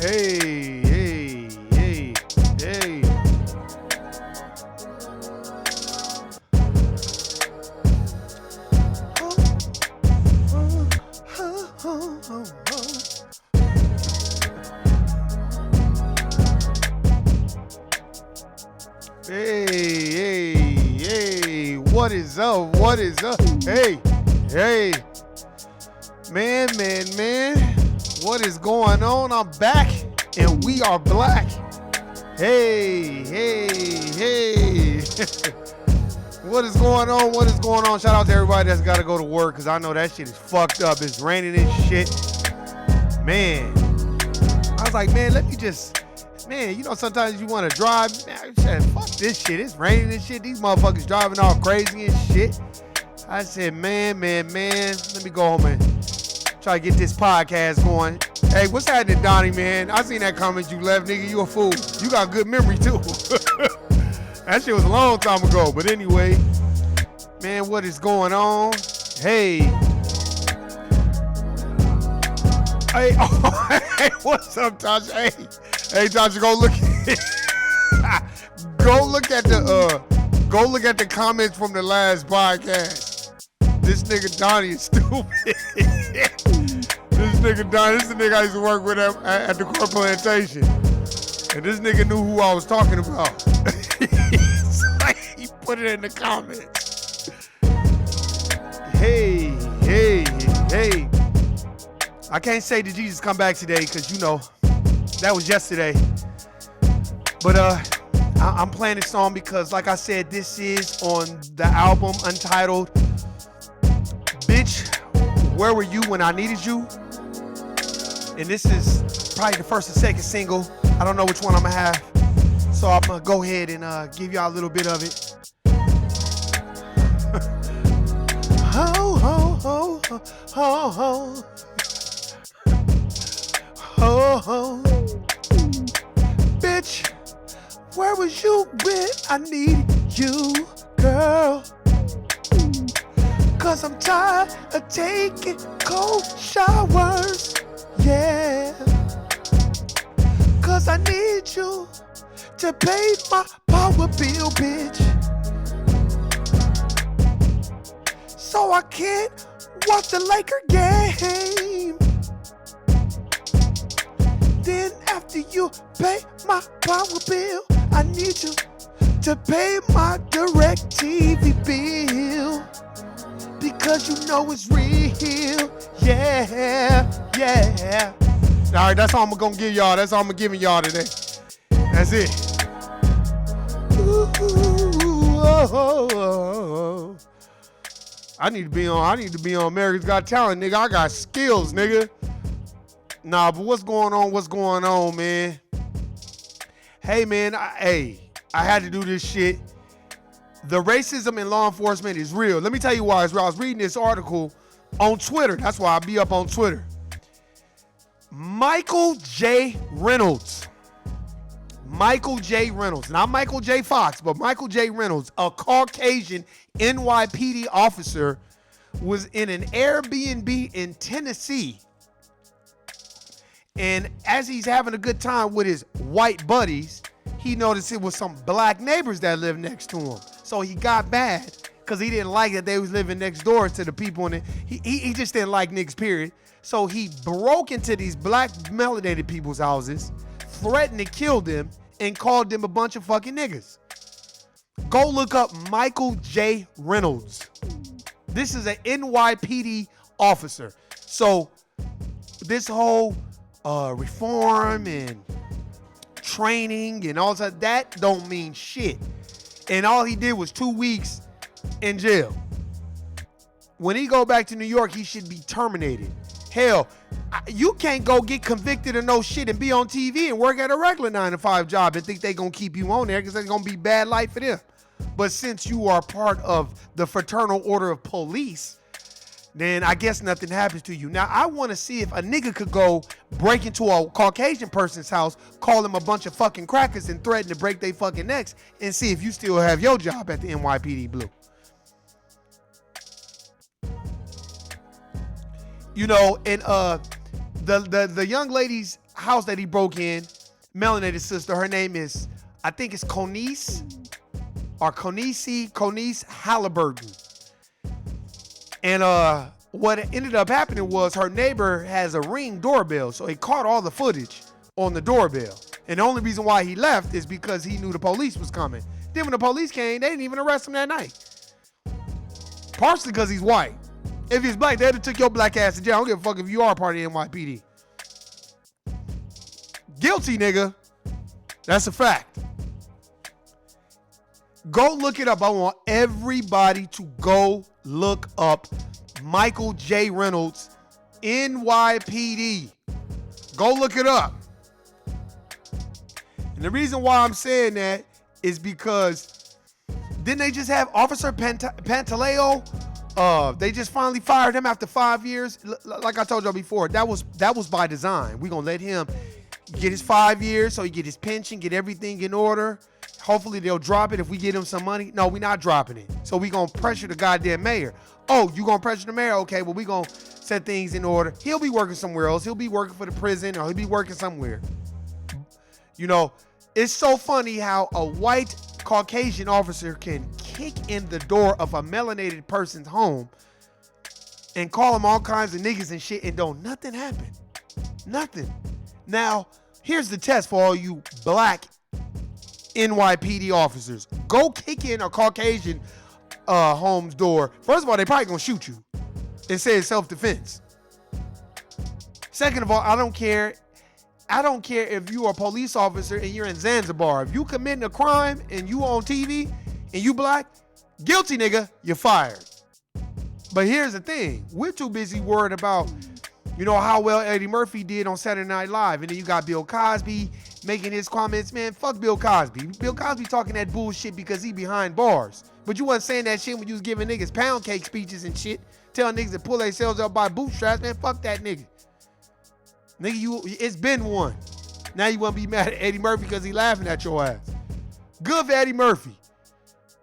Hey, hey, hey, hey. Hey, hey, hey. What is up? What is up? Hey, hey. Man, man, man. What is going on? I'm back and we are black. Hey, hey, hey. What is going on? What is going on? Shout out to everybody that's got to go to work because I know that shit is fucked up. It's raining and shit. Man. I was like, man, let me just, man, you know, sometimes you want to drive. Man, I said, fuck this shit. It's raining and shit. These motherfuckers driving all crazy and shit. I said, man, let me go home and try to get this podcast going. Hey, what's happening, Donnie, man? I seen that comment you left, nigga. You a fool. You got good memory, too. That shit was a long time ago. But anyway, man, what is going on? Hey. Hey, oh, hey, what's up, Tasha? Hey, Tasha, go look go look at the comments from the last podcast. This nigga Donnie is stupid. This nigga Donnie, this is the nigga I used to work with at the Core Plantation. And this nigga knew who I was talking about. He put it in the comments. Hey, hey, hey. I can't say did Jesus come back today because, you know, that was yesterday. But I'm playing this song because, like I said, this is on the album Untitled. Bitch, where were you when I needed you? And this is probably the first and second single. I don't know which one I'm going to have. So I'm going to go ahead and give y'all a little bit of it. Ho, ho, ho, ho, ho, ho. Ho, ho. Bitch, where was you when I needed you, girl? Cause I'm tired of taking cold showers, yeah. Cause I need you to pay my power bill, bitch. So I can't watch the Laker game. Then after you pay my power bill, I need you to pay my DirecTV bill. Because you know it's real, yeah, yeah. All right, that's all I'm gonna give y'all. That's all I'm giving y'all today. That's it. Ooh, oh, oh, oh. I need to be on America's Got Talent, nigga. I got skills, nigga. Nah, but what's going on, man? Hey, man, I had to do this shit. The racism in law enforcement is real. Let me tell you why it's real. I was reading this article on Twitter. That's why I be up on Twitter. Michael J. Reynolds. Not Michael J. Fox, but Michael J. Reynolds, a Caucasian NYPD officer, was in an Airbnb in Tennessee. And as he's having a good time with his white buddies, he noticed it was some black neighbors that lived next to him. So he got mad because he didn't like that they was living next door to the people in it. He just didn't like niggas, period. So he broke into these black melanated people's houses, threatened to kill them, and called them a bunch of fucking niggas. Go look up Michael J. Reynolds. This is an NYPD officer. So this whole reform and training and all that don't mean shit. And all he did was 2 weeks in jail. When he go back to New York, he should be terminated. Hell, you can't go get convicted of no shit and be on TV and work at a regular 9-to-5 job and think they gonna keep you on there because it's gonna be bad life for them. But since you are part of the Fraternal Order of Police, then I guess nothing happens to you. Now, I want to see if a nigga could go break into a Caucasian person's house, call them a bunch of fucking crackers and threaten to break their fucking necks and see if you still have your job at the NYPD Blue. You know, and the young lady's house that he broke in, melanated sister, her name is, I think it's Conise Halliburton. And what ended up happening was her neighbor has a Ring doorbell, so he caught all the footage on the doorbell. And the only reason why he left is because he knew the police was coming. Then when the police came, they didn't even arrest him that night. Partially because he's white. If he's black, they'd have took your black ass to jail. I don't give a fuck if you are part of the NYPD. Guilty, nigga. That's a fact. Go look it up. I want everybody to go look up Michael J. Reynolds, NYPD. Go look it up. And the reason why I'm saying that is because didn't they just have Officer Pantaleo? They just finally fired him after 5 years. Like I told y'all before, that was by design. We're gonna let him get his 5 years so he get his pension, get everything in order. Hopefully they'll drop it if we get him some money. No, we're not dropping it. So we gonna pressure the goddamn mayor. Oh, you gonna pressure the mayor? Okay, well we gonna set things in order. He'll be working somewhere else. He'll be working for the prison or he'll be working somewhere. You know, it's so funny how a white Caucasian officer can kick in the door of a melanated person's home and call them all kinds of niggas and shit and don't nothing happen. Nothing. Now, here's the test for all you black NYPD officers. Go kick in a Caucasian home's door. First of all, they probably gonna shoot you and say it's self-defense. Second of all, I don't care if you are a police officer and you're in Zanzibar. If you committing a crime and you on TV and you black, guilty nigga, you're fired. But here's the thing. We're too busy worried about, you know, how well Eddie Murphy did on Saturday Night Live. And then you got Bill Cosby making his comments. Man, fuck Bill Cosby. Bill Cosby talking that bullshit because he behind bars. But you wasn't saying that shit when you was giving niggas pound cake speeches and shit. Telling niggas to pull themselves up by bootstraps. Man, fuck that nigga. Nigga, it's been one. Now you want to be mad at Eddie Murphy because he laughing at your ass. Good for Eddie Murphy.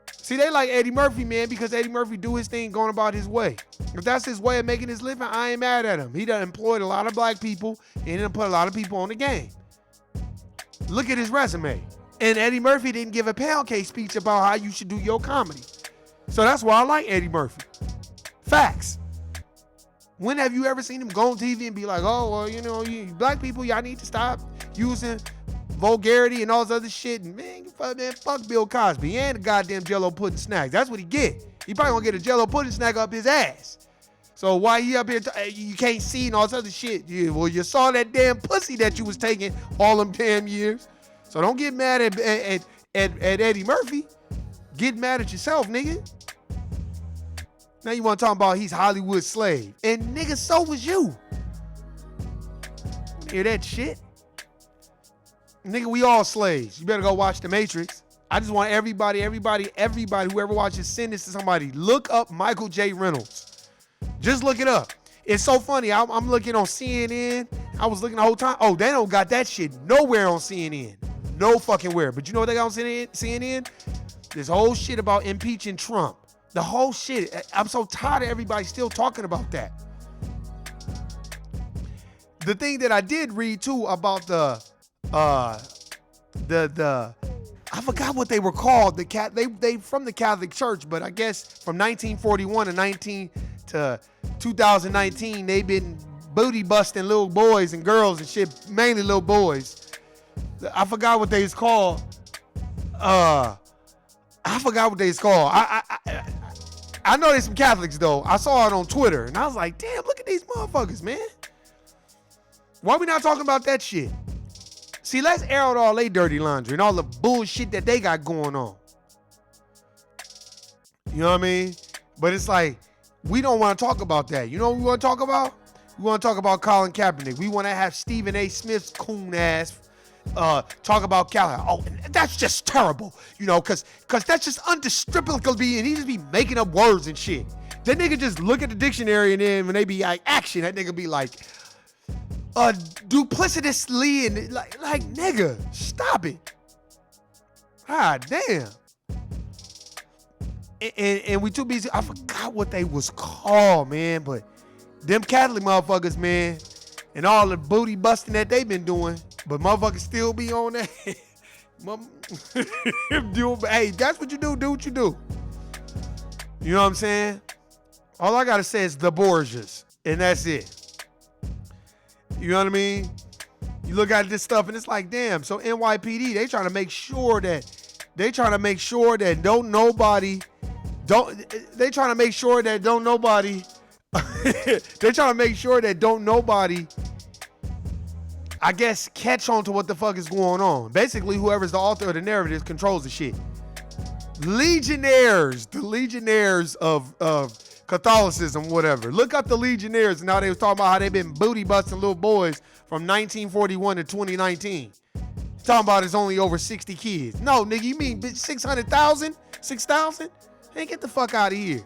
See, they like Eddie Murphy, man, because Eddie Murphy do his thing going about his way. If that's his way of making his living, I ain't mad at him. He done employed a lot of black people and he done put a lot of people on the game. Look at his resume. And Eddie Murphy didn't give a pound cake speech about how you should do your comedy. So that's why I like Eddie Murphy. Facts. When have you ever seen him go on TV and be like, oh, well, you know, you black people, y'all need to stop using vulgarity and all this other shit. And man, fuck Bill Cosby and the goddamn Jell-O pudding snacks. That's what he get. He probably gonna get a Jell-O pudding snack up his ass. So why he up here, you can't see and all this other shit. Yeah, well, you saw that damn pussy that you was taking all them damn years. So don't get mad at Eddie Murphy. Get mad at yourself, nigga. Now you want to talk about he's Hollywood's slave. And nigga, so was you. Hear that shit? Nigga, we all slaves. You better go watch The Matrix. I just want everybody, whoever watches, send this to somebody. Look up Michael J. Reynolds. Just look it up. It's so funny. I'm looking on CNN. I was looking the whole time. Oh, they don't got that shit nowhere on CNN. No fucking where. But you know what they got on CNN? This whole shit about impeaching Trump. The whole shit. I'm so tired of everybody still talking about that. The thing that I did read too about the I forgot what they were called. They from the Catholic Church, but I guess from 1941 to 2019, they've been booty busting little boys and girls and shit, mainly little boys. I forgot what they was called. I forgot what they was called. I know there's some Catholics though. I saw it on Twitter and I was like, damn, look at these motherfuckers, man. Why we not talking about that shit? See, let's air out all they dirty laundry and all the bullshit that they got going on. You know what I mean? But it's like, we don't want to talk about that. You know what we want to talk about? We want to talk about Colin Kaepernick. We want to have Stephen A. Smith's coon ass talk about Callahan. Oh, that's just terrible, you know, because that's just undescriptible, and he just be making up words and shit. That nigga just look at the dictionary, and then when they be like action, that nigga be like, duplicitously, and like nigga, stop it. God damn. And we too busy. I forgot what they was called, man, but them Catholic motherfuckers, man, and all the booty busting that they been doing, but motherfuckers still be on that. Hey, that's what you do. Do what you do. You know what I'm saying? All I gotta say is the Borgias, and that's it. You know what I mean? You look at this stuff, and it's like, damn. So NYPD, they trying to make sure that don't nobody. They trying to make sure that don't nobody. They're trying to make sure that don't nobody, I guess, catch on to what the fuck is going on. Basically, whoever's the author of the narrative controls the shit. The Legionnaires of Catholicism, whatever. Look up the Legionnaires and how they was talking about how they've been booty busting little boys from 1941 to 2019. Talking about it's only over 60 kids. No, nigga, you mean 600,000? 6,000? Hey, get the fuck out of here.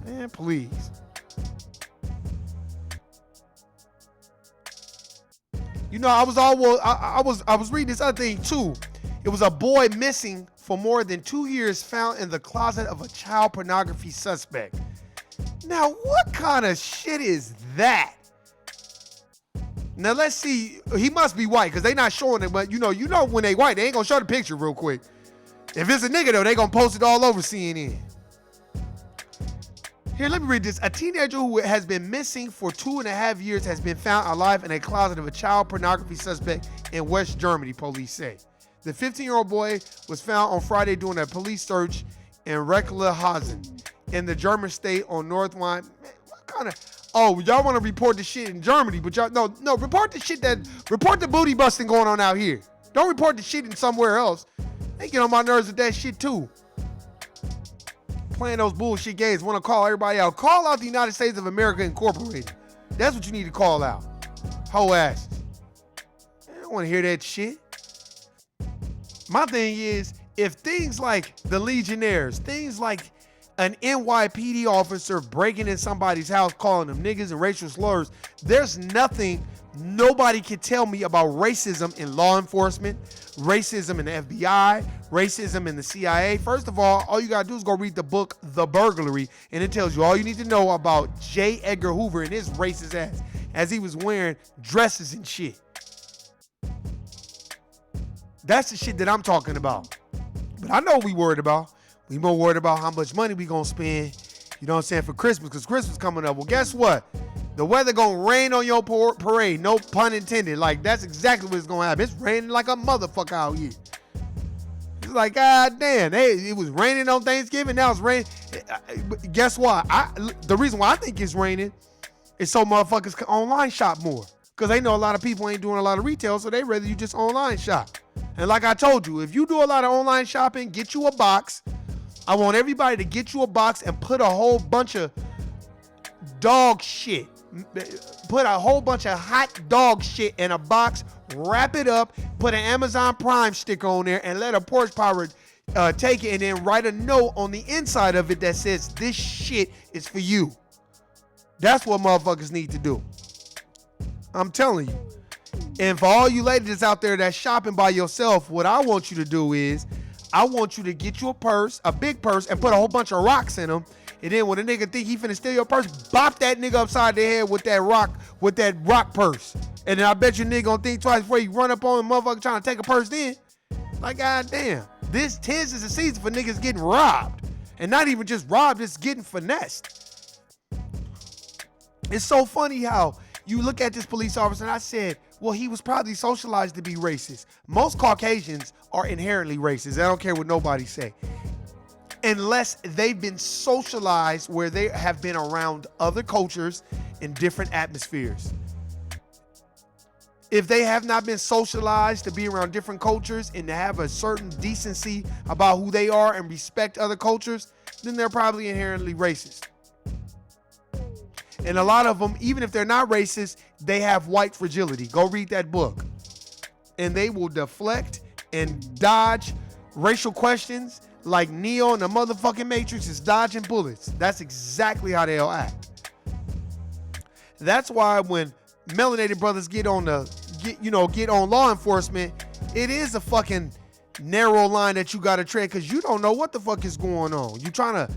Man, please. You know, I was reading this other thing too. It was a boy missing for more than 2 years found in the closet of a child pornography suspect. Now, what kind of shit is that? Now let's see. He must be white because they not showing it, but you know when they white, they ain't gonna show the picture real quick. If it's a nigga though, they gonna post it all over CNN. Here, let me read this. A teenager who has been missing for 2.5 years has been found alive in a closet of a child pornography suspect in West Germany, police say. The 15-year-old boy was found on Friday during a police search in Recklinghausen in the German state on North Rhine. Man, what kind of... Oh, y'all want to report the shit in Germany, but y'all... No, report the booty busting going on out here. Don't report the shit in somewhere else. They get on my nerves with that shit too. Playing those bullshit games, want to call everybody out. Call out the United States of America Incorporated. That's what you need to call out. Hoe asses. I don't want to hear that shit. My thing is, if things like the Legionnaires, things like an NYPD officer breaking in somebody's house, calling them niggas and racial slurs, there's nothing nobody can tell me about racism in law enforcement, racism in the FBI, racism in the CIA. First of all you gotta do is go read the book, The Burglary, and it tells you all you need to know about J. Edgar Hoover and his racist ass as he was wearing dresses and shit. That's the shit that I'm talking about. But I know what we worried about. We more worried about how much money we gonna spend, you know what I'm saying, for Christmas, because Christmas coming up. Well, guess what? The weather gonna rain on your parade, no pun intended. Like, that's exactly what it's gonna happen. It's raining like a motherfucker out here. It's like, god damn, hey, it was raining on Thanksgiving, now it's raining. Guess what? The reason why I think it's raining is so motherfuckers can online shop more. Because they know a lot of people ain't doing a lot of retail, so they rather you just online shop. And like I told you, if you do a lot of online shopping, get you a box. I want everybody to get you a box and put a whole bunch of dog shit. Put a whole bunch of hot dog shit in a box, wrap it up, put an Amazon Prime sticker on there, and let a porch pirate take it, and then write a note on the inside of it that says, this shit is for you. That's what motherfuckers need to do. I'm telling you. And for all you ladies out there that's shopping by yourself, what I want you to do is, I want you to get you a purse, a big purse, and put a whole bunch of rocks in them. And then when a nigga think he finna steal your purse, bop that nigga upside the head with that rock purse. And then I bet you nigga gonna think twice before you run up on a motherfucker trying to take a purse then. Like, goddamn. This tis is a season for niggas getting robbed. And not even just robbed, it's getting finessed. It's so funny how you look at this police officer, and I said, well, he was probably socialized to be racist. Most Caucasians are inherently racist. I don't care what nobody say. Unless they've been socialized where they have been around other cultures in different atmospheres. If they have not been socialized to be around different cultures and to have a certain decency about who they are and respect other cultures, then they're probably inherently racist. And a lot of them, even if they're not racist, they have white fragility. Go read that book. And they will deflect and dodge racial questions like Neo in the motherfucking Matrix is dodging bullets. That's exactly how they'll act. That's why when melanated brothers get on law enforcement, it is a fucking narrow line that you gotta tread because you don't know what the fuck is going on. You trying to,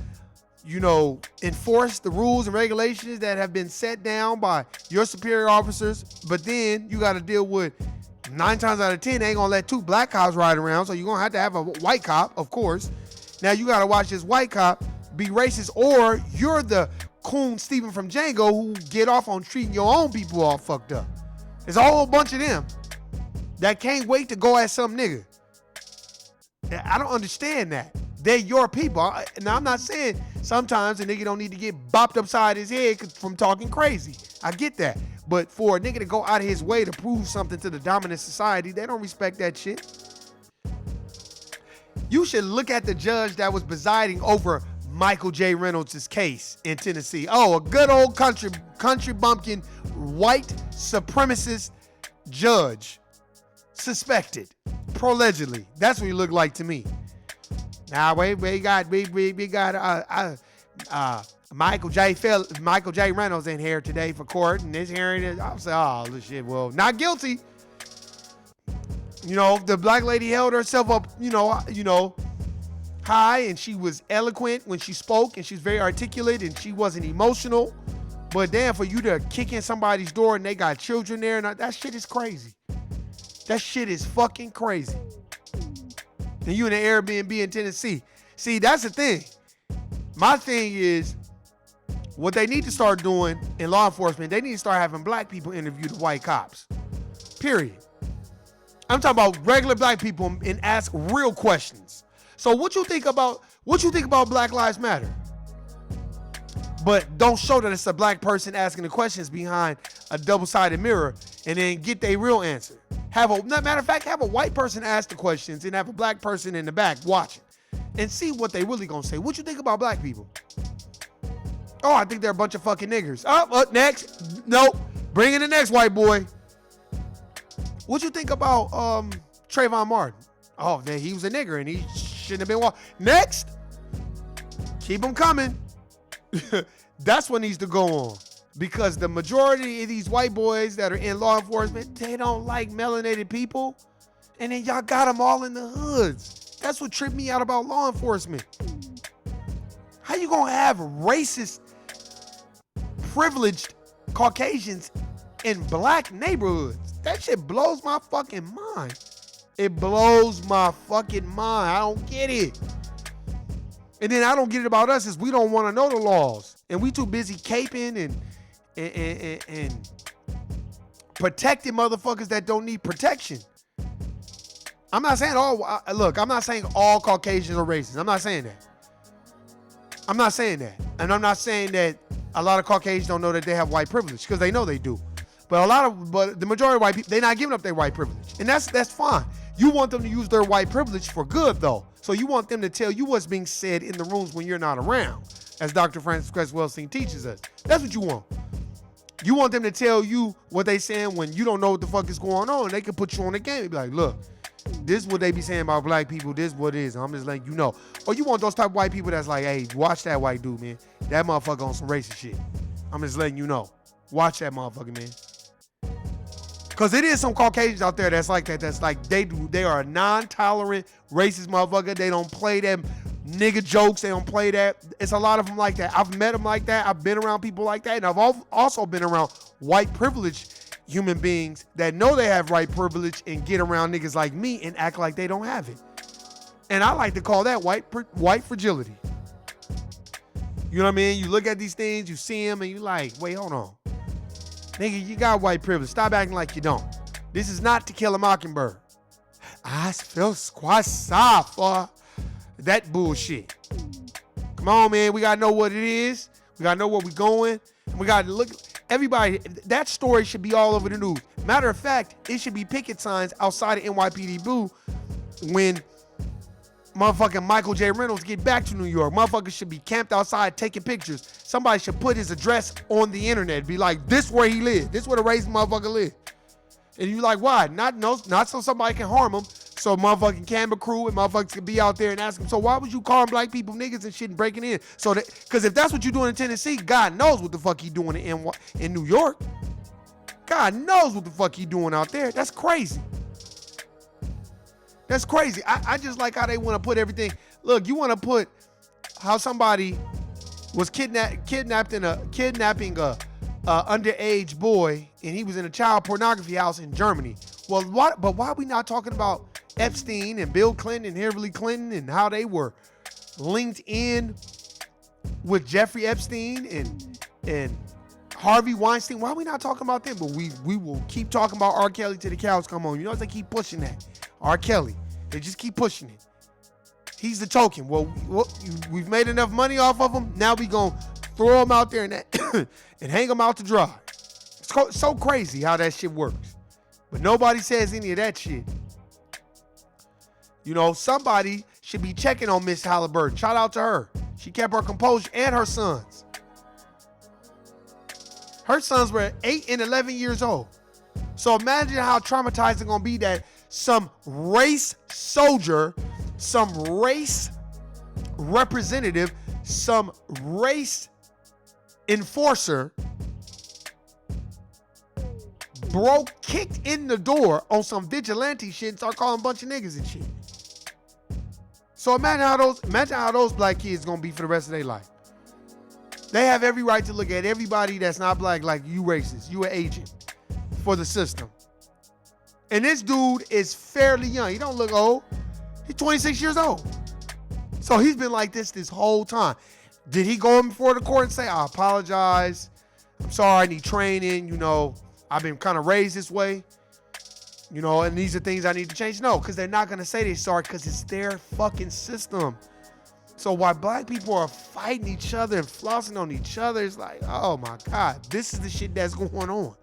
enforce the rules and regulations that have been set down by your superior officers, but then you gotta deal with 9 times out of 10, they ain't gonna let 2 black cops ride around, so you're gonna have a white cop, of course. Now you gotta watch this white cop be racist, or you're the coon Stephen from Django who get off on treating your own people all fucked up. There's a whole bunch of them that can't wait to go at some nigga. I don't understand that. They're your people. Now, I'm not saying sometimes a nigga don't need to get bopped upside his head from talking crazy. I get that. But for a nigga to go out of his way to prove something to the dominant society, they don't respect that shit. You should look at the judge that was presiding over Michael J. Reynolds' case in Tennessee. Oh, a good old country bumpkin, white supremacist judge. Suspected. Allegedly. That's what he looked like to me. Now we got Michael J. Reynolds in here today for court, and this hearing I'll say, oh shit, well, not guilty. The black lady held herself up, high, and she was eloquent when she spoke, and she's very articulate, and she wasn't emotional. But damn, for you to kick in somebody's door and they got children there, and that shit is crazy. That shit is fucking crazy. And you in an Airbnb in Tennessee. See, that's the thing. My thing is, what they need to start doing in law enforcement, they need to start having black people interview the white cops. Period. I'm talking about regular black people and ask real questions. So what you think about Black Lives Matter? But don't show that it's a black person asking the questions behind a double-sided mirror and then get their real answer. Matter of fact, have a white person ask the questions and have a black person in the back watching and see what they really gonna say. What you think about black people? Oh, I think they're a bunch of fucking niggers. Up next. Nope. Bring in the next white boy. What you think about Trayvon Martin? Oh, then he was a nigger and he shouldn't have been next. Keep them coming. That's what needs to go on. Because the majority of these white boys that are in law enforcement, they don't like melanated people. And then y'all got them all in the hoods. That's what tripped me out about law enforcement. How you gonna have racist, privileged Caucasians in black neighborhoods? That shit blows my fucking mind. It blows my fucking mind. I don't get it. And then I don't get it about us is we don't want to know the laws. And we too busy caping and protecting motherfuckers that don't need protection. I'm not saying I'm not saying all Caucasians are racist. I'm not saying that. And I'm not saying that a lot of Caucasians don't know that they have white privilege, because they know they do. But the majority of white people, they're not giving up their white privilege. And that's fine. You want them to use their white privilege for good, though. So you want them to tell you what's being said in the rooms when you're not around, as Dr. Francis Cress Welsing teaches us. That's what you want. You want them to tell you what they saying when you don't know what the fuck is going on. They can put you on the game and be like, look, this is what they be saying about black people. This is what it is. I'm just letting you know. Or you want those type of white people that's like, hey, watch that white dude, man. That motherfucker on some racist shit. I'm just letting you know. Watch that motherfucker, man. Because it is some Caucasians out there that's like that. That's like they are a non-tolerant, racist motherfucker. They don't play them nigga jokes. They don't play that. It's a lot of them like that. I've met them like that. I've been around people like that. And I've also been around white privileged human beings that know they have white privilege and get around niggas like me and act like they don't have it. And I like to call that white fragility. You know what I mean? You look at these things, you see them, and you like, wait, hold on. Nigga, you got white privilege. Stop acting like you don't. This is not To Kill a Mockingbird. I feel squat soft for that bullshit. Come on, man. We gotta know what it is. We gotta know where we're going. And we gotta look. Everybody, that story should be all over the news. Matter of fact, it should be picket signs outside of NYPD Blue when motherfucking Michael J. Reynolds get back to New York, motherfuckers should be camped outside taking pictures. Somebody should put his address on the internet. Be like, this where he live. This where the racist motherfucker live. And you like, why? Not so somebody can harm him. So motherfucking camera crew and motherfuckers can be out there and ask him, so why would you calling black people niggas and shit and breaking in? So that, because if that's what you doing in Tennessee, God knows what the fuck he doing in New York. God knows what the fuck he doing out there. That's crazy. That's crazy. I just like how they want to put everything. Look, you want to put how somebody was kidnapping a underage boy, and he was in a child pornography house in Germany. Well, but why are we not talking about Epstein and Bill Clinton and Hillary Clinton and how they were linked in with Jeffrey Epstein and Harvey Weinstein? Why are we not talking about them? But we will keep talking about R. Kelly till the cows come home. You notice they keep pushing that. R. Kelly. They just keep pushing it. He's the token. Well, we've made enough money off of him. Now we gonna throw him out there and hang him out to dry. It's so crazy how that shit works. But nobody says any of that shit. You know, somebody should be checking on Miss Halliburton. Shout out to her. She kept her composure, and her sons. Her sons were 8 and 11 years old. So imagine how traumatizing it's gonna be that some race soldier, some race representative, some race enforcer kicked in the door on some vigilante shit and start calling a bunch of niggas and shit. So imagine how those black kids gonna be for the rest of their life. They have every right to look at everybody that's not black like you racist, you an agent for the system. And this dude is fairly young. He don't look old. He's 26 years old. So he's been like this whole time. Did he go in before the court and say, I apologize, I'm sorry, I need training, you know, I've been kind of raised this way, you know, and these are things I need to change? No, because they're not going to say they're sorry because it's their fucking system. So while black people are fighting each other and flossing on each other, it's like, oh my God, this is the shit that's going on.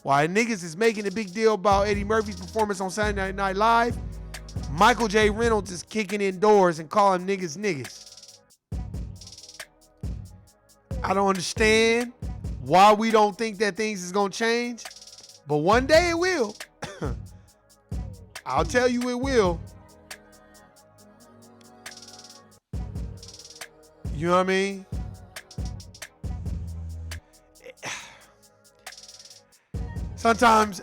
While niggas is making a big deal about Eddie Murphy's performance on Saturday Night Live, Michael J. Reynolds is kicking in doors and calling niggas. I don't understand why we don't think that things is going to change, but one day it will. I'll tell you it will. You know what I mean? Sometimes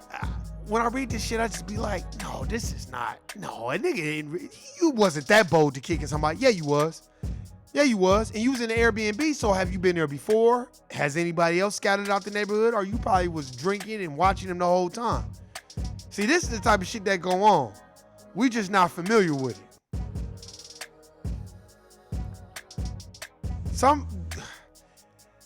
when I read this shit, I just be like, no, this is not. No, a nigga, you wasn't that bold to kicking somebody. Yeah, you was. Yeah, you was. And you was in the Airbnb, so have you been there before? Has anybody else scattered out the neighborhood? Or you probably was drinking and watching them the whole time? See, this is the type of shit that go on. We just not familiar with it.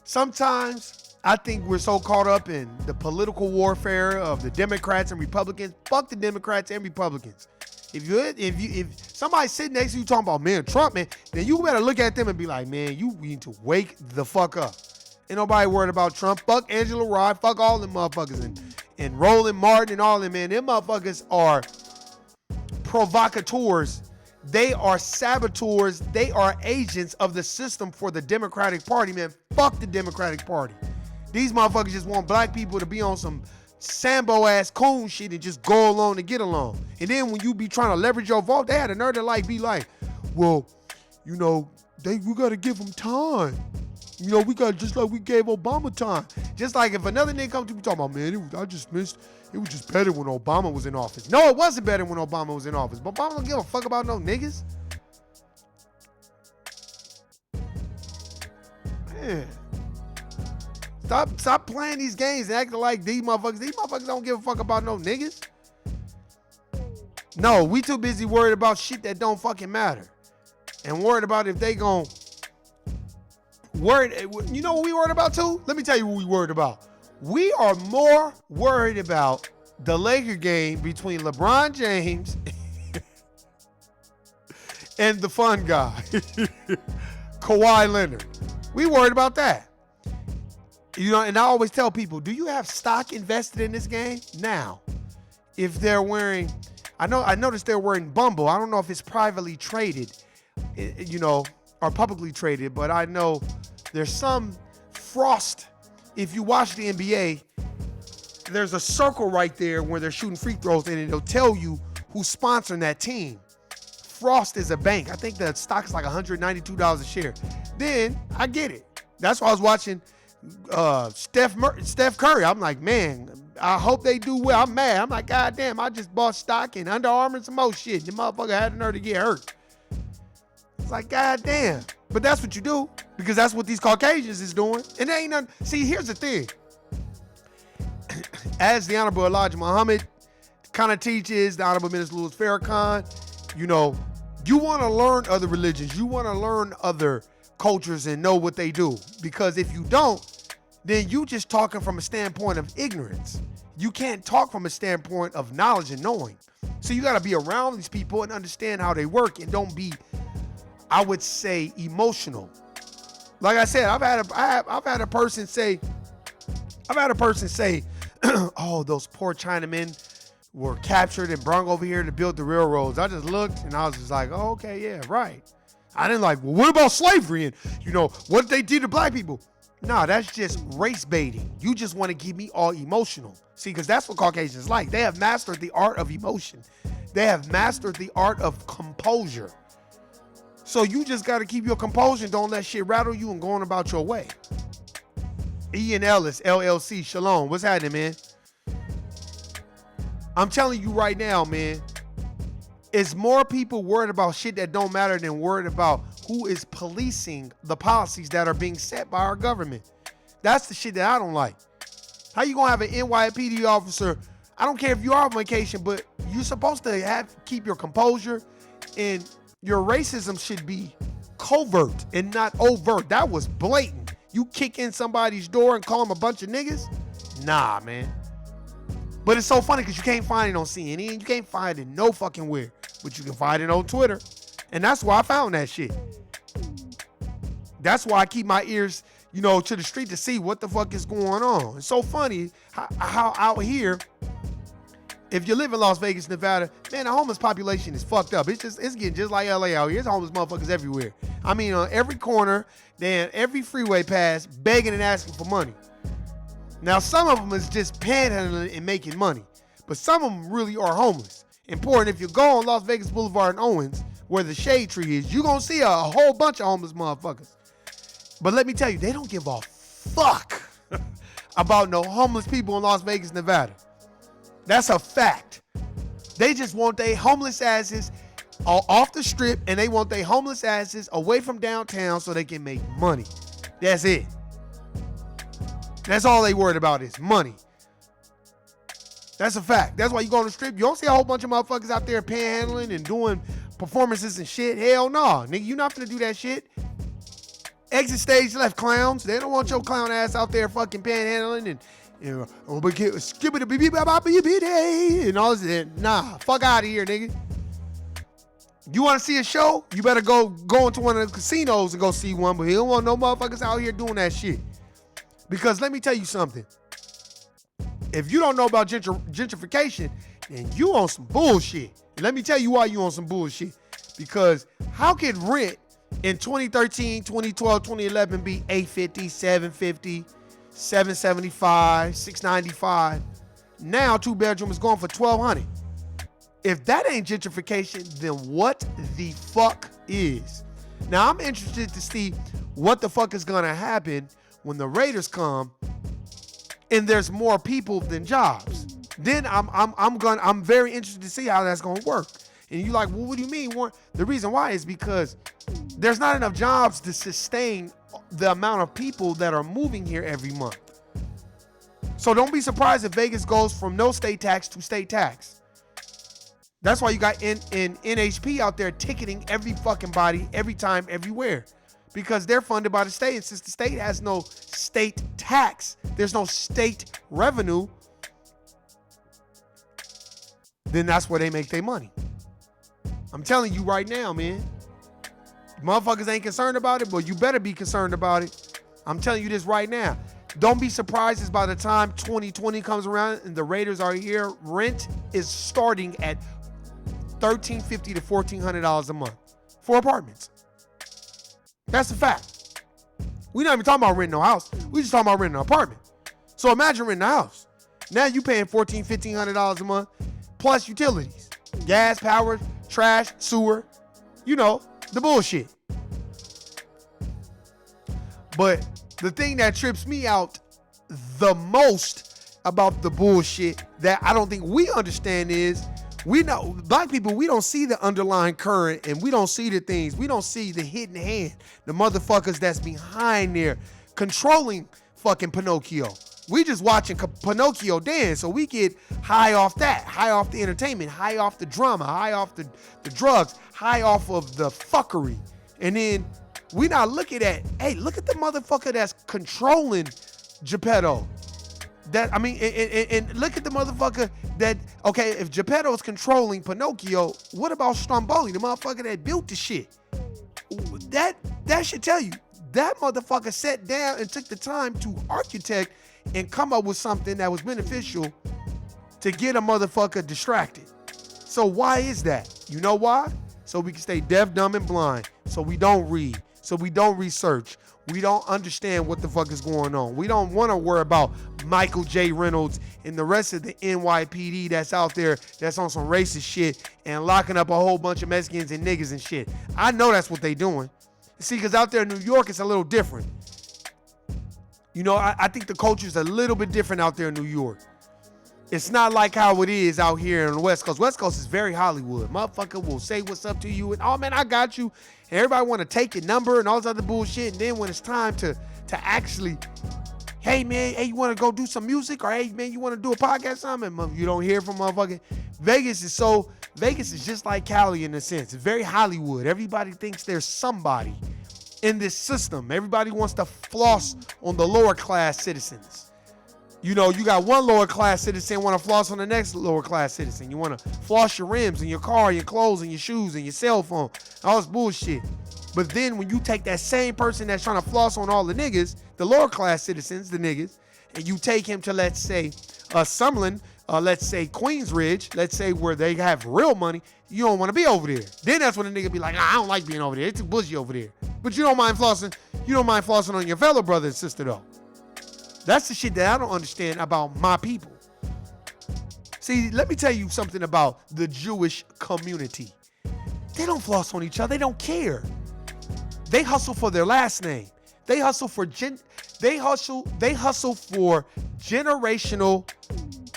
Sometimes I think we're so caught up in the political warfare of the Democrats and Republicans. Fuck the Democrats and Republicans. If somebody's sitting next to you talking about, man, Trump, man, then you better look at them and be like, man, you need to wake the fuck up. Ain't nobody worried about Trump. Fuck Angela Rye. Fuck all them motherfuckers. And Roland Martin and all them, man. Them motherfuckers are provocateurs. They are saboteurs. They are agents of the system for the Democratic Party, man. Fuck the Democratic Party. These motherfuckers just want black people to be on some Sambo-ass coon shit and just go along to get along. And then when you be trying to leverage your vote, they had a nerve to be like, well, you know, we got to give them time. You know, we got just like we gave Obama time. Just like if another nigga comes to me talking about, man, it was just better when Obama was in office. No, it wasn't better when Obama was in office. But Obama don't give a fuck about no niggas. Man. Stop playing these games and acting like these motherfuckers don't give a fuck about no niggas. No, we too busy worried about shit that don't fucking matter. And worried about if they gon' you know what we worried about too? Let me tell you what we worried about. We are more worried about the Laker game between LeBron James and the fun guy, Kawhi Leonard. We worried about that. You know, and I always tell people, do you have stock invested in this game? Now, if they're wearing, I noticed they're wearing Bumble. I don't know if it's privately traded. are publicly traded, but I know there's some Frost. If you watch the NBA, there's a circle right there where they're shooting free throws, and it'll tell you who's sponsoring that team. Frost is a bank. I think the stock is like $192 a share. Then I get it. That's why I was watching Steph Curry. I'm like, man, I hope they do well. I'm mad. I'm like, God damn, I just bought stock in Under Armour and some more shit. The motherfucker had the nerve to get hurt. It's like, God damn. But that's what you do, because that's what these Caucasians is doing. And there ain't nothing. See, here's the thing. As the Honorable Elijah Muhammad kind of teaches, the Honorable Minister Louis Farrakhan, you want to learn other religions. You want to learn other cultures and know what they do. Because if you don't, then you just talking from a standpoint of ignorance. You can't talk from a standpoint of knowledge and knowing. So you got to be around these people and understand how they work, and don't be, I would say, emotional. Like I said, I've had a person say, oh, those poor Chinamen were captured and brought over here to build the railroads. I just looked and I was just like, oh, okay, yeah, right. I didn't like, well, what about slavery and, what they did to black people? Nah, that's just race baiting. You just want to keep me all emotional. See, because that's what Caucasians like. They have mastered the art of emotion. They have mastered the art of composure. So you just got to keep your composure and don't let shit rattle you and go on about your way. Ian Ellis, LLC, Shalom. What's happening, man? I'm telling you right now, man, it's more people worried about shit that don't matter than worried about who is policing the policies that are being set by our government. That's the shit that I don't like. How you gonna have an NYPD officer? I don't care if you are on vacation, but you're supposed to keep your composure, and your racism should be covert and not overt. That was blatant. You kick in somebody's door and call them a bunch of niggas? Nah, man. But it's so funny because you can't find it on CNN. You can't find it no fucking where. But you can find it on Twitter. And that's why I found that shit. That's why I keep my ears, to the street to see what the fuck is going on. It's so funny how out here, if you live in Las Vegas, Nevada, man, the homeless population is fucked up. It's getting just like LA out here. There's homeless motherfuckers everywhere. I mean, on every corner, then every freeway pass, begging and asking for money. Now, some of them is just panhandling and making money, but some of them really are homeless and poor. And if you go on Las Vegas Boulevard in Owens, where the shade tree is, you're going to see a whole bunch of homeless motherfuckers. But let me tell you, they don't give a fuck about no homeless people in Las Vegas, Nevada. That's a fact. They just want their homeless asses off the strip, and they want their homeless asses away from downtown so they can make money. That's it. That's all they worried about is money. That's a fact. That's why you go on the strip, you don't see a whole bunch of motherfuckers out there panhandling and doing performances and shit. Hell no. Nigga, you not finna do that shit. Exit stage left, clowns. They don't want your clown ass out there fucking panhandling and skip it and all this. Nah, fuck out of here, nigga. You want to see a show? You better go into one of the casinos and go see one, but he don't want no motherfuckers out here doing that shit. Because let me tell you something. If you don't know about gentrification, then you on some bullshit. And let me tell you why you on some bullshit. Because how could rent in 2013, 2012, 2011 be $850, $750, $775, $695? Now 2-bedroom is going for $1,200. If that ain't gentrification, then what the fuck is? Now I'm interested to see what the fuck is gonna happen when the Raiders come and there's more people than jobs. Then I'm very interested to see how that's gonna work. And you're like, well, what do you mean? The reason why is because there's not enough jobs to sustain the amount of people that are moving here every month. So don't be surprised if Vegas goes from no state tax to state tax. That's why you got in NHP out there ticketing every fucking body, every time, everywhere. Because they're funded by the state. And since the state has no state tax, there's no state revenue, then that's where they make their money. I'm telling you right now, man. Motherfuckers ain't concerned about it, but you better be concerned about it. I'm telling you this right now. Don't be surprised if by the time 2020 comes around and the Raiders are here, rent is starting at $1,350 to $1,400 a month for apartments. That's a fact. We're not even talking about renting no house. We just talking about renting an apartment. So imagine renting a house. Now you paying $1,400, $1,500 a month, plus utilities, gas, power, trash, sewer, the bullshit. But the thing that trips me out the most about the bullshit that I don't think we understand is, we know, black people, we don't see the underlying current, and we don't see the things. We don't see the hidden hand, the motherfuckers that's behind there controlling fucking Pinocchio. We just watching Pinocchio dance, so we get high off that, high off the entertainment, high off the drama, high off the drugs, high off of the fuckery. And then we not looking at, hey, look at the motherfucker that's controlling Geppetto. And look at the motherfucker that, okay, if Geppetto's controlling Pinocchio, what about Stromboli, the motherfucker that built the shit? That should tell you, that motherfucker sat down and took the time to architect and come up with something that was beneficial to get a motherfucker distracted. So why is that? You know why? So we can stay deaf, dumb, and blind. So we don't read. So we don't research. We don't understand what the fuck is going on. We don't want to worry about Michael J. Reynolds and the rest of the NYPD that's out there that's on some racist shit and locking up a whole bunch of Mexicans and niggas and shit. I know that's what they doing. See, because out there in New York, it's a little different. I think the culture is a little bit different out there in New York. It's not like how it is out here on the West Coast. West Coast is very Hollywood. Motherfucker will say what's up to you and, oh man, I got you. And everybody want to take your number and all this other bullshit. And then when it's time to actually, hey man, hey, you want to go do some music? Or hey man, you want to do a podcast or something? And you don't hear from motherfucking. Vegas is just like Cali in a sense. It's very Hollywood. Everybody thinks there's somebody in this system. Everybody wants to floss on the lower class citizens. You got one lower class citizen want to floss on the next lower class citizen. You want to floss your rims and your car, your clothes and your shoes and your cell phone, all this bullshit. But then when you take that same person that's trying to floss on all the niggas, the lower class citizens, the niggas, and you take him to, let's say, Summerlin, let's say Queensridge, let's say where they have real money, you don't want to be over there. Then that's when the nigga be like, I don't like being over there. It's too bushy over there. But you don't mind flossing. You don't mind flossing on your fellow brother and sister though. That's the shit that I don't understand about my people. See, let me tell you something about the Jewish community. They don't floss on each other. They don't care. They hustle for their last name. They hustle for generational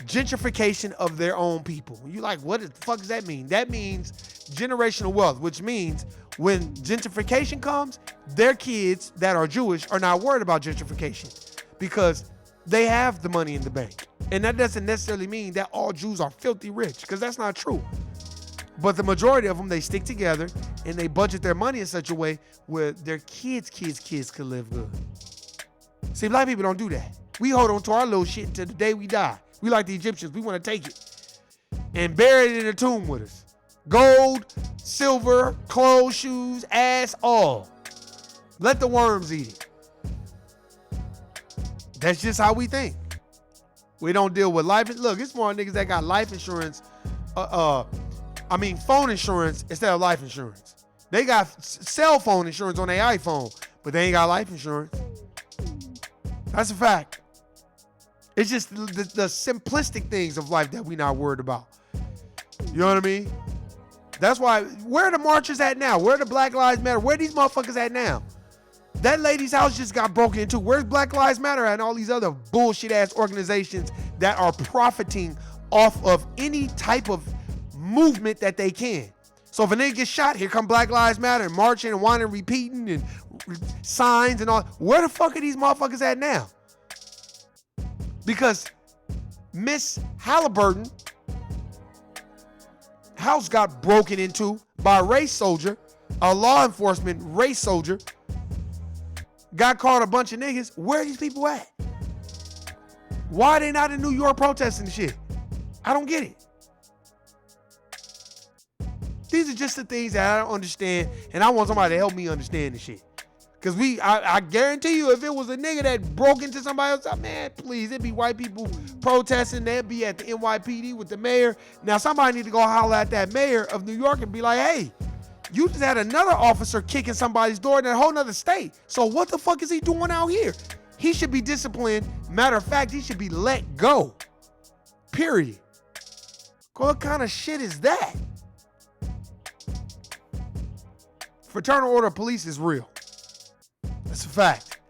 gentrification of their own people. You like, what the fuck does that mean? That means generational wealth, which means when gentrification comes, their kids that are Jewish are not worried about gentrification because they have the money in the bank. And that doesn't necessarily mean that all Jews are filthy rich, because that's not true. But the majority of them, they stick together and they budget their money in such a way where their kids could live good. See, black people don't do that. We hold on to our little shit until the day we die. We like the Egyptians. We want to take it and bury it in a tomb with us. Gold, silver, clothes, shoes, ass, all. Let the worms eat it. That's just how we think. We don't deal with life. Look, it's more niggas that got life insurance, phone insurance instead of life insurance. They got cell phone insurance on their iPhone, but they ain't got life insurance. That's a fact. It's just the simplistic things of life that we not worried about. You know what I mean? That's why, where are the marchers at now? Where are the Black Lives Matter? Where are these motherfuckers at now? That lady's house just got broken into. Where's Black Lives Matter and all these other bullshit ass organizations that are profiting off of any type of movement that they can? So if a nigga gets shot, here come Black Lives Matter and marching and whining, repeating and signs and all. Where the fuck are these motherfuckers at now? Because Miss Halliburton house got broken into by a race soldier, a law enforcement race soldier, got caught a bunch of niggas. Where are these people at? Why are they not in New York protesting the shit? I don't get it. These are just the things that I don't understand, and I want somebody to help me understand the shit. Because I guarantee you, if it was a nigga that broke into somebody else, man, please, it'd be white people protesting. They'd be at the NYPD with the mayor. Now, somebody need to go holler at that mayor of New York and be like, hey, You just had another officer kicking somebody's door in a whole nother state. So what the fuck is he doing out here? He should be disciplined. Matter of fact, he should be let go. Period. What kind of shit is that? Fraternal order of police is real. That's a fact.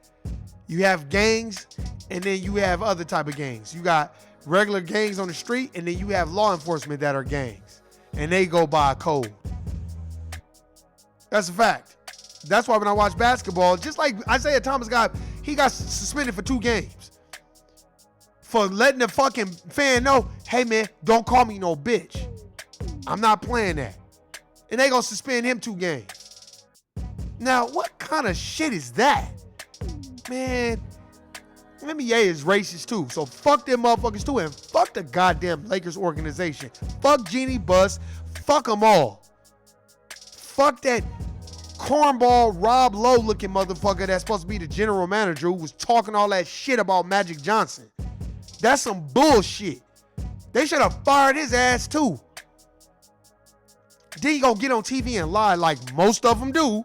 You have gangs, and then you have other type of gangs. You got regular gangs on the street, and then you have law enforcement that are gangs. And they go by a code. That's a fact. That's why when I watch basketball, just like Isaiah Thomas he got suspended for 2 games. For letting the fucking fan know, hey man, don't call me no bitch. I'm not playing that. And they gonna suspend him 2 games. Now, what kind of shit is that? Man, NBA is racist too. So fuck them motherfuckers too. And fuck the goddamn Lakers organization. Fuck Jeanie Buss. Fuck them all. Fuck that cornball Rob Lowe looking motherfucker that's supposed to be the general manager who was talking all that shit about Magic Johnson. That's some bullshit. They should have fired his ass too. Then you gonna get on TV and lie like most of them do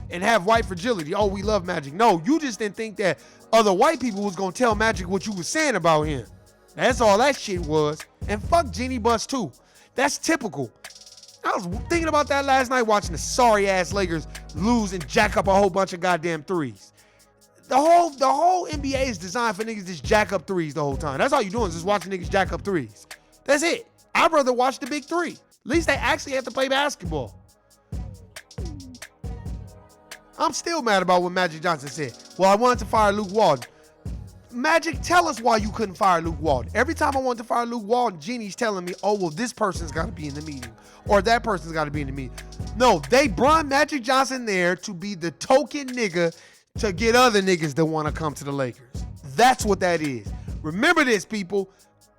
and have white fragility. Oh, we love Magic. No, you just didn't think that other white people was gonna tell Magic what you was saying about him. That's all that shit was. And fuck Jeanie Buss too. That's typical. I was thinking about that last night watching the sorry ass Lakers lose and jack up a whole bunch of goddamn threes. The whole NBA is designed for niggas just jack up threes the whole time. That's all you doing is just watching niggas jack up threes. That's it. I'd rather watch the big 3. At least they actually have to play basketball. I'm still mad about what Magic Johnson said. Well, I wanted to fire Luke Walton. Magic, tell us why you couldn't fire Luke Walton. Every time I wanted to fire Luke Walton, Jeannie's telling me, oh, well, this person's got to be in the meeting. Or that person's got to be in the meeting. No, they brought Magic Johnson there to be the token nigga to get other niggas that want to come to the Lakers. That's what that is. Remember this, people.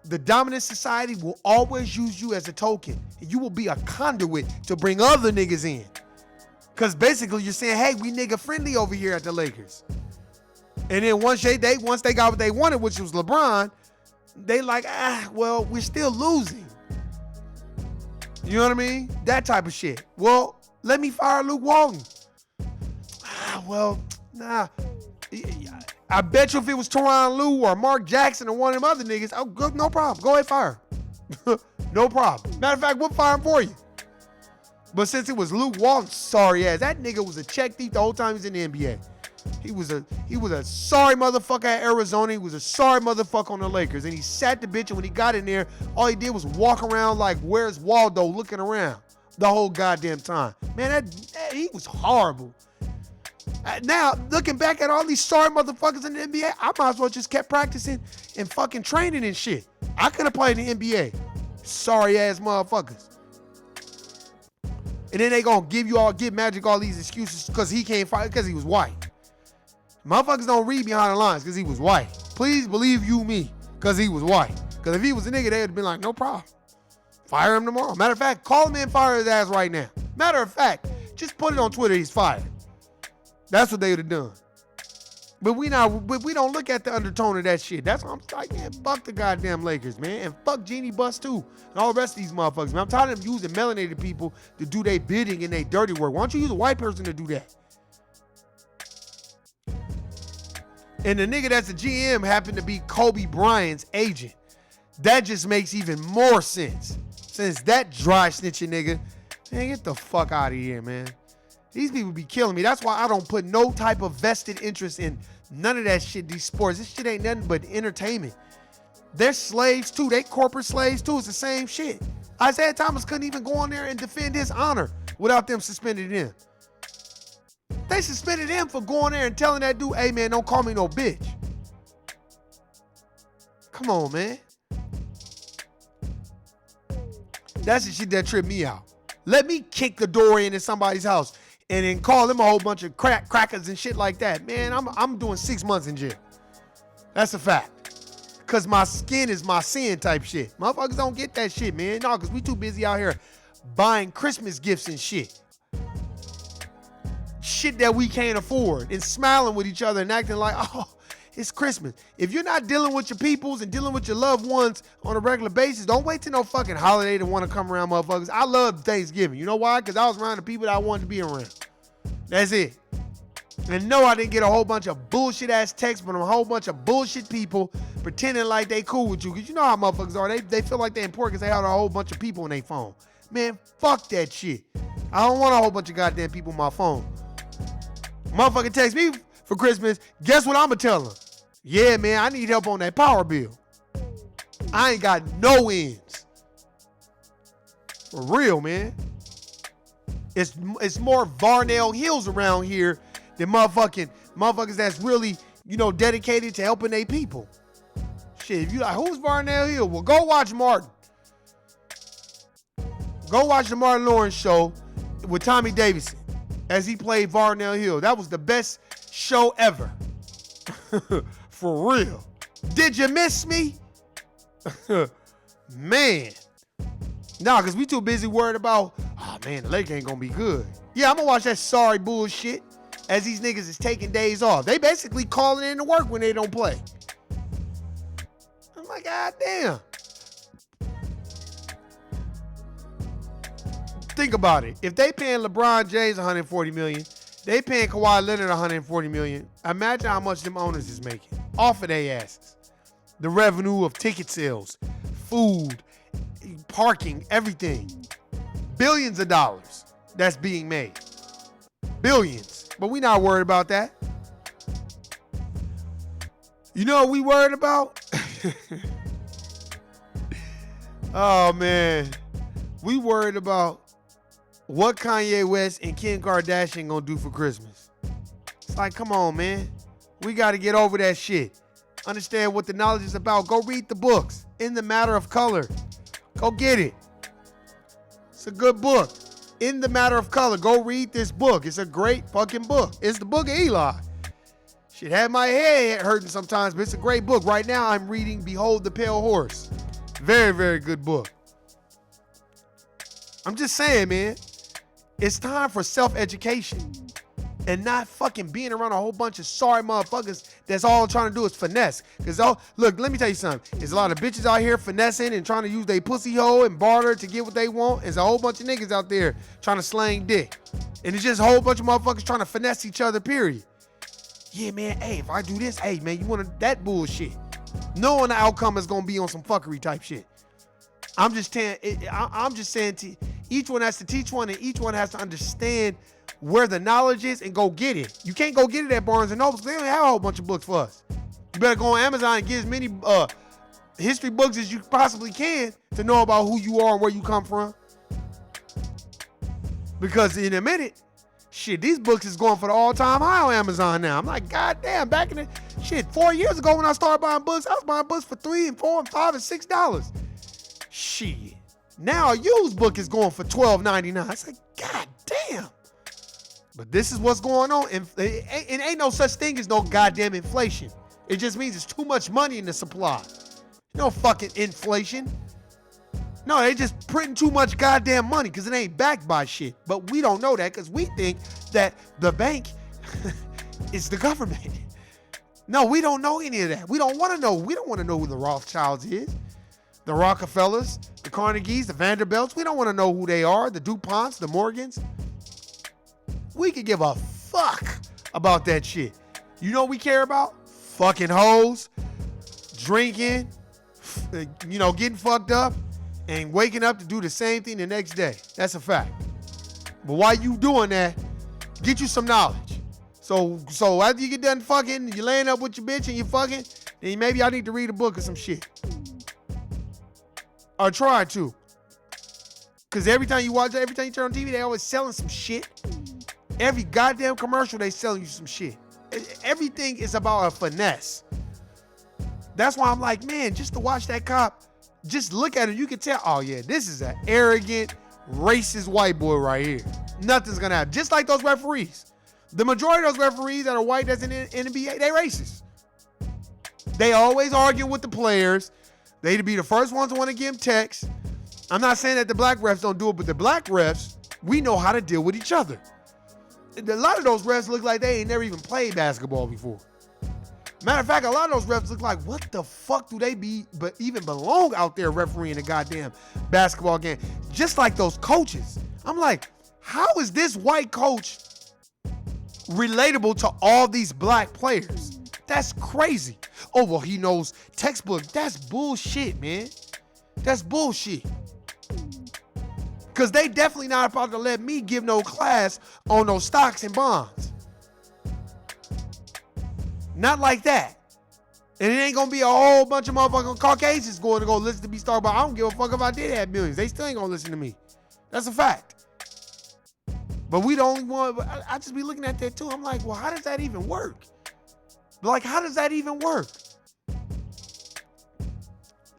The dominant society will always use you as a token. And you will be a conduit to bring other niggas in. Because basically you're saying, hey, we nigga friendly over here at the Lakers. And then once they got what they wanted, which was LeBron, they like, well, we're still losing. You know what I mean? That type of shit. Well, let me fire Luke Walton. Well, nah. I bet you if it was Tyronn Lue or Mark Jackson or one of them other niggas, oh, good, no problem. Go ahead, fire him. No problem. Matter of fact, we'll fire him for you. But since it was Luke Walton, sorry ass, that nigga was a check thief the whole time he was in the NBA. He was a sorry motherfucker at Arizona. He was a sorry motherfucker on the Lakers. And he sat the bitch, and when he got in there, all he did was walk around like, where's Waldo, looking around the whole goddamn time. Man, he was horrible. Now, looking back at all these sorry motherfuckers in the NBA, I might as well just kept practicing and fucking training and shit. I could have played in the NBA. Sorry ass motherfuckers. And then they gonna give Magic all these excuses because he can't fight because he was white. Motherfuckers don't read behind the lines because he was white. Please believe you me, because he was white. Because if he was a nigga, they would have been like, no problem. Fire him tomorrow. Matter of fact, call him in and fire his ass right now. Matter of fact, just put it on Twitter, he's fired. That's what they would have done. But we don't look at the undertone of that shit. That's why I'm like, man, fuck the goddamn Lakers, man. And fuck Jeanie Buss too. And all the rest of these motherfuckers, man. I'm tired of them using melanated people to do their bidding and their dirty work. Why don't you use a white person to do that? And the nigga that's the GM happened to be Kobe Bryant's agent. That just makes even more sense. Since that dry snitching nigga, man, get the fuck out of here, man. These people be killing me. That's why I don't put no type of vested interest in none of that shit, these sports. This shit ain't nothing but entertainment. They're slaves too. They corporate slaves too. It's the same shit. Isaiah Thomas couldn't even go on there and defend his honor without them suspending him. They suspended him for going there and telling that dude, hey man, don't call me no bitch. Come on, man. That's the shit that tripped me out. Let me kick the door into somebody's house and then call them a whole bunch of crackers and shit like that. Man, I'm doing 6 months in jail. That's a fact. Cause my skin is my sin type shit. Motherfuckers don't get that shit, man. No, cause we too busy out here buying Christmas gifts and shit. Shit that we can't afford and smiling with each other and acting like, oh, It's Christmas. If you're not dealing with your peoples and dealing with your loved ones on a regular basis, don't wait till no fucking holiday to want to come around, motherfuckers. I love Thanksgiving. You know why? Because I was around the people that I wanted to be around. That's it. And no, I didn't get a whole bunch of bullshit ass texts from a whole bunch of bullshit people pretending like they cool with you. Because you know how motherfuckers are. They feel like they're important because they have a whole bunch of people on their phone. Man, fuck that shit. I don't want a whole bunch of goddamn people on my phone. Motherfucker text me for Christmas. Guess what I'ma tell them? Yeah, man, I need help on that power bill. I ain't got no ends. For real, man. It's more Varnell Hills around here than motherfuckers that's really, dedicated to helping their people. Shit, if you like, who's Varnell Hill? Well, go watch Martin. Go watch the Martin Lawrence show with Tommy Davidson as he played Varnell Hill. That was the best show ever. For real. Did you miss me? Man. Nah, because we too busy worried about, oh man, the Lakers ain't gonna be good. Yeah, I'm gonna watch that sorry bullshit as these niggas is taking days off. They basically calling in to work when they don't play. I'm like, God damn. Think about it. If they paying LeBron James $140 million, they paying Kawhi Leonard $140 million. Imagine how much them owners is making off of their asses. The revenue of ticket sales, food, parking, everything. Billions of dollars that's being made. Billions. But we not worried about that. You know what we worried about? Oh, man. We worried about what Kanye West and Kim Kardashian gonna do for Christmas. It's like, come on, man. We got to get over that shit. Understand what the knowledge is about. Go read the books. In the Matter of Color. Go get it. It's a good book. In the Matter of Color. Go read this book. It's a great fucking book. It's the book of Eli. Shit had my head hurting sometimes, but it's a great book. Right now, I'm reading Behold the Pale Horse. Very, very good book. I'm just saying, man. It's time for self-education and not fucking being around a whole bunch of sorry motherfuckers that's all trying to do is finesse. Look, let me tell you something. There's a lot of bitches out here finessing and trying to use their pussy hole and barter to get what they want. There's a whole bunch of niggas out there trying to slang dick. And it's just a whole bunch of motherfuckers trying to finesse each other, period. Yeah, man, hey, if I do this, hey, man, you want that bullshit. Knowing the outcome is going to be on some fuckery type shit. I'm just saying to each one has to teach one, and each one has to understand where the knowledge is and go get it. You can't go get it at Barnes & Noble because they don't have a whole bunch of books for us. You better go on Amazon and get as many history books as you possibly can to know about who you are and where you come from. Because in a minute, shit, these books is going for the all-time high on Amazon now. I'm like, God damn, back in the 4 years ago when I started buying books, I was buying books for $3 and $4 and $5 and $6. Shit. Now a used book is going for $12.99. It's like, God damn. But this is what's going on. And it ain't no such thing as no goddamn inflation. It just means it's too much money in the supply. No fucking inflation. No, they just printing too much goddamn money because it ain't backed by shit. But we don't know that because we think that the bank is the government. No, we don't know any of that. We don't want to know. We don't want to know who the Rothschilds is. The Rockefellers, the Carnegies, the Vanderbilts. We don't want to know who they are. The DuPonts, the Morgans. We could give a fuck about that shit. You know what we care about? Fucking hoes, drinking, getting fucked up, and waking up to do the same thing the next day. That's a fact. But while you doing that, get you some knowledge. So after you get done fucking, you laying up with your bitch and you fucking, then maybe I need to read a book or some shit. Or try to. Because every time you turn on TV, they always selling some shit. Every goddamn commercial, they selling you some shit. Everything is about a finesse. That's why I'm like, man, just to watch that cop, just look at him, you can tell, oh yeah, this is an arrogant, racist white boy right here. Nothing's gonna happen. Just like those referees. The majority of those referees that are white that's in the NBA, they racist. They always argue with the players. They'd be the first ones to want to give them texts. I'm not saying that the black refs don't do it, but the black refs, we know how to deal with each other. A lot of those refs look like they ain't never even played basketball before. Matter of fact, a lot of those refs look like, what the fuck do they even belong out there refereeing a goddamn basketball game? Just like those coaches. I'm like, how is this white coach relatable to all these black players? That's crazy. Oh, well, he knows textbook. That's bullshit, man. That's bullshit. Because they definitely not about to let me give no class on those stocks and bonds. Not like that. And it ain't going to be a whole bunch of motherfucking Caucasians going to go listen to me start, but I don't give a fuck if I did have millions. They still ain't going to listen to me. That's a fact. But we the only one. I just be looking at that too. I'm like, well, how does that even work? Like, how does that even work?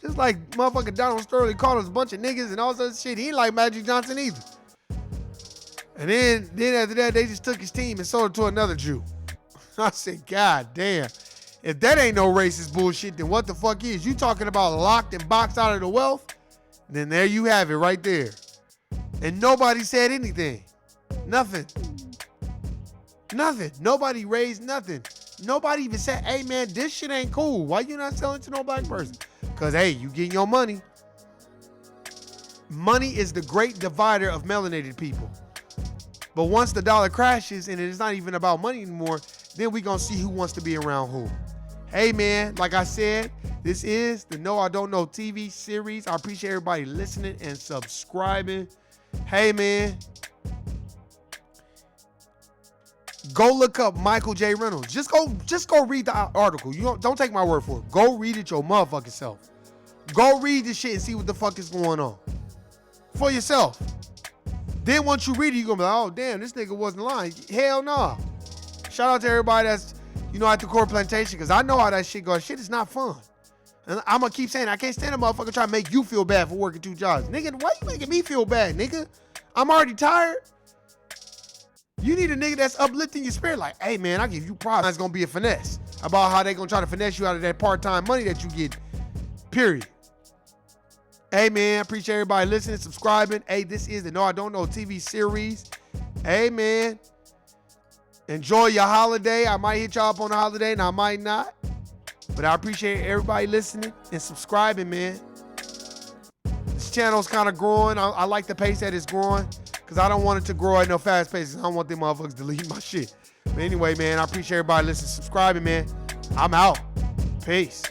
Just like motherfucking Donald Sterling called us a bunch of niggas and all that shit. He ain't like Magic Johnson either. And then after that, they just took his team and sold it to another Jew. I said, God damn. If that ain't no racist bullshit, then what the fuck is? You talking about locked and boxed out of the wealth? Then there you have it right there. And nobody said anything. Nothing. Nothing. Nobody raised nothing. Nobody even said, hey man, this shit ain't cool. Why you not selling to no black person? Because, hey, you getting your money. Money is the great divider of melanated people. But once the dollar crashes and it's not even about money anymore, then we going to see who wants to be around who. Hey, man, like I said, this is the No I Don't Know TV series. I appreciate everybody listening and subscribing. Hey, man, go look up Michael J. Reynolds. Just go read the article. You don't take my word for it. Go read it your motherfucking self. Go read this shit and see what the fuck is going on for yourself. Then once you read it, you're going to be like, oh, damn, this nigga wasn't lying. Hell no. Shout out to everybody that's, at the core plantation, because I know how that shit goes. Shit is not fun. And I'm going to keep saying, I can't stand a motherfucker trying to make you feel bad for working 2 jobs. Nigga, why you making me feel bad, nigga? I'm already tired. You need a nigga that's uplifting your spirit. Like, hey, man, I give you props. It's going to be a finesse about how they going to try to finesse you out of that part-time money that you get, period. Hey, man, appreciate everybody listening, subscribing. Hey, this is the No I Don't Know TV series. Hey, man, enjoy your holiday. I might hit y'all up on the holiday, and I might not. But I appreciate everybody listening and subscribing, man. This channel's kind of growing. I like the pace that it's growing because I don't want it to grow at no fast pace. I don't want them motherfuckers deleting my shit. But anyway, man, I appreciate everybody listening, subscribing, man. I'm out. Peace.